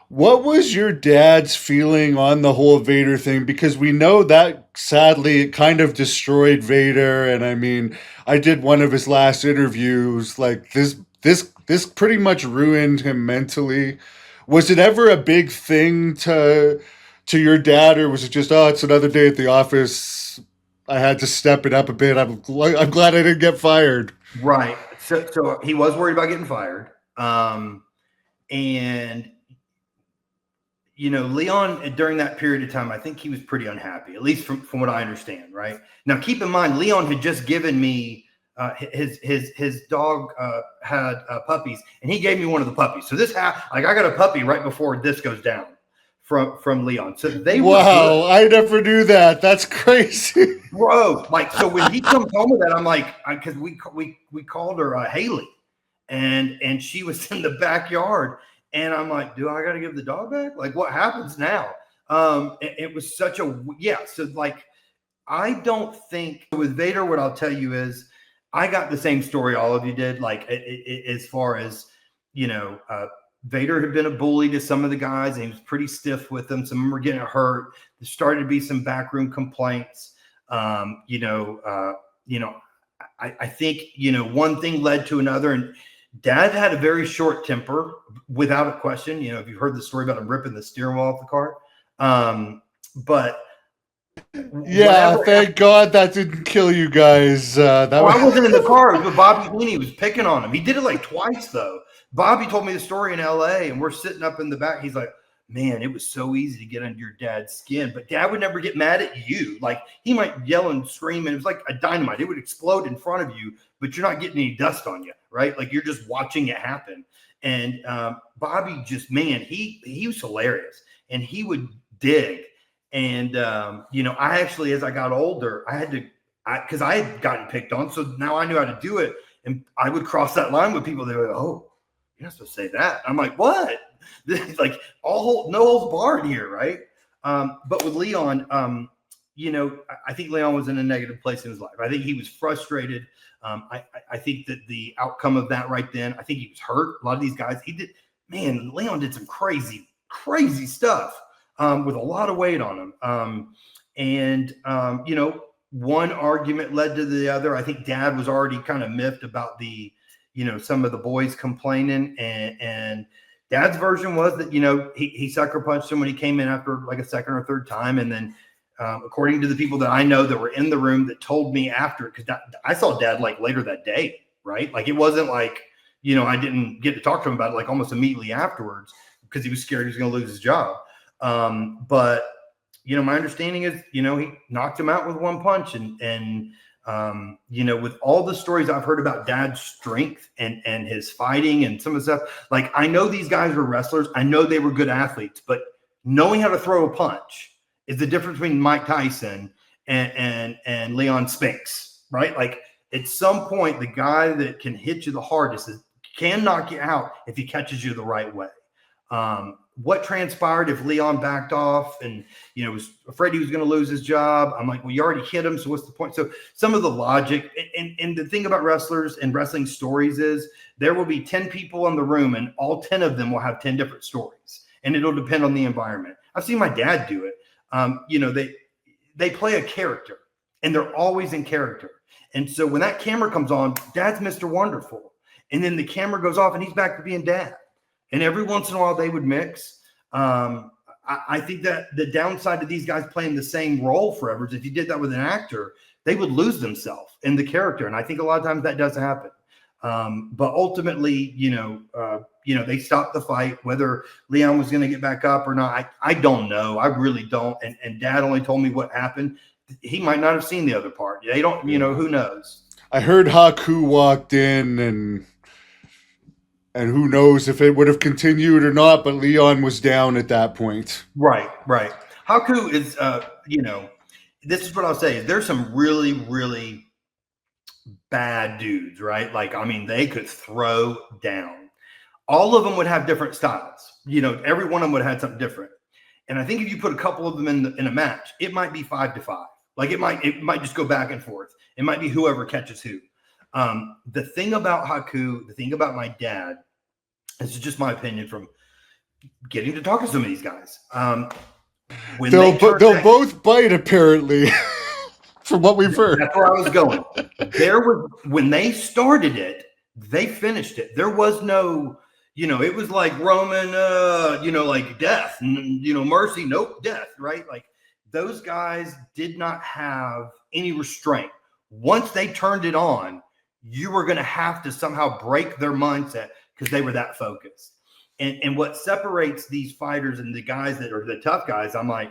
What was your dad's feeling on the whole Vader thing? Because we know that sadly it kind of destroyed Vader. And I mean, I did one of his last interviews. Like this pretty much ruined him mentally. Was it ever a big thing to your dad, or was it just, oh, it's another day at the office? I had to step it up a bit. I'm glad I didn't get fired. Right. So he was worried about getting fired. And Leon, during that period of time, I think he was pretty unhappy, at least from what I understand. Right now, keep in mind, Leon had just given me his dog had puppies, and he gave me one of the puppies. So I got a puppy right before this goes down from Leon. So they were Wow, good, I never knew that. That's crazy. bro. Like, so when he comes home with that, I'm like, because we called her Haley, and she was in the backyard. And I'm like, do I got to give the dog back? Like, what happens now? It was such a, yeah. So like, I don't think with Vader, what I'll tell you is I got the same story all of you did. Like, as far as, Vader had been a bully to some of the guys, and he was pretty stiff with them. Some of them were getting hurt. There started to be some backroom complaints. I think, one thing led to another. And Dad had a very short temper, without a question. If you've heard the story about him ripping the steering wheel off the car. But Yeah, whatever thank God that didn't kill you guys. I wasn't in the car. It was with Bobby Sweeney. He was picking on him. He did it like twice, though. Bobby told me the story in L.A., and we're sitting up in the back. He's like, man, it was so easy to get under your dad's skin. But Dad would never get mad at you. Like, he might yell and scream, and it was like a dynamite. It would explode in front of you, but you're not getting any dust on you, right? Like, you're just watching it happen. And Bobby just, man, he was hilarious. And he would dig. And, I actually, as I got older, because I had gotten picked on, so now I knew how to do it. And I would cross that line with people. They were like, "Oh, you're not supposed to say that." I'm like, "What?" Like, no holds barred here, right? But with Leon, I think Leon was in a negative place in his life. I think he was frustrated. I think that the outcome of that right then, I think he was hurt. A lot of these guys, Leon did some crazy, crazy stuff with a lot of weight on him. One argument led to the other. I think Dad was already kind of miffed about some of the boys complaining, and Dad's version was that, he sucker punched him when he came in after like a second or third time. And then, according to the people that I know that were in the room that told me after, because I saw Dad like later that day, right? Like, it wasn't like, I didn't get to talk to him about it like almost immediately afterwards because he was scared he was going to lose his job. But my understanding is, he knocked him out with one punch, and with all the stories I've heard about Dad's strength and his fighting and some of the stuff, like, I know these guys were wrestlers. I know they were good athletes, but knowing how to throw a punch is the difference between Mike Tyson and Leon Spinks, right? Like, at some point, the guy that can hit you the hardest can knock you out if he catches you the right way. What transpired if Leon backed off and, was afraid he was going to lose his job? I'm like, well, you already hit him, so what's the point? So some of the logic, and the thing about wrestlers and wrestling stories is there will be 10 people in the room, and all 10 of them will have 10 different stories, and it'll depend on the environment. I've seen my dad do it. They play a character, and they're always in character. And so when that camera comes on, Dad's Mr. Wonderful. And then the camera goes off, and he's back to being Dad. And every once in a while they would mix. I think that the downside to these guys playing the same role forever is if you did that with an actor, they would lose themselves in the character. And I think a lot of times that does happen. But ultimately, they stopped the fight. Whether Leon was going to get back up or not, I don't know. I really don't. And Dad only told me what happened. He might not have seen the other part. They don't, who knows? I heard Haku walked in, and who knows if it would have continued or not, but Leon was down at that point. Right. Haku is, this is what I'll say. There's some really, really bad dudes, right? Like, I mean, they could throw down. All of them would have different styles. Every one of them would have had something different. And I think if you put a couple of them in a match, it might be 5-5. Like, it might just go back and forth. It might be whoever catches who. The thing about Haku, the thing about my dad, this is just my opinion from getting to talk to some of these guys. When They'll they turned they'll that, both bite apparently, from what we've heard. that's where I was going. There was when they started it, they finished it. There was no, it was like Roman, like death, and mercy, nope, death, right? Like those guys did not have any restraint. Once they turned it on, you were going to have to somehow break their mindset because they were that focused. And what separates these fighters and the guys that are the tough guys, I'm like,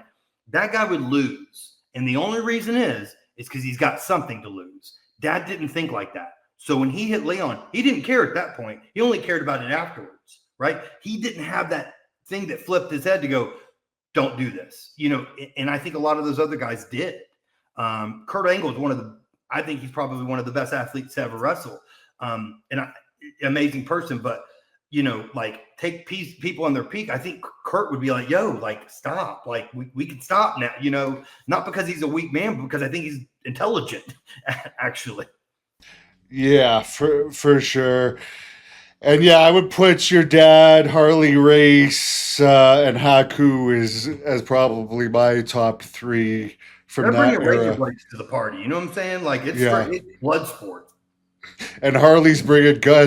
that guy would lose. And the only reason is because he's got something to lose. Dad didn't think like that. So when he hit Leon, he didn't care at that point. He only cared about it afterwards, right? He didn't have that thing that flipped his head to go, don't do this. And I think a lot of those other guys did. Kurt Angle is I think he's probably one of the best athletes to ever wrestle. Amazing person, but like take people on their peak. I think Kurt would be like, yo, like stop. Like we can stop now, not because he's a weak man, but because I think he's intelligent, actually. Yeah, for sure. And yeah, I would put your dad, Harley Race, and Haku as probably my top three from They're that bringing razor era. blades to the party. You know what I'm saying? Like it's Yeah, blood sport. and Harley's bringing guns.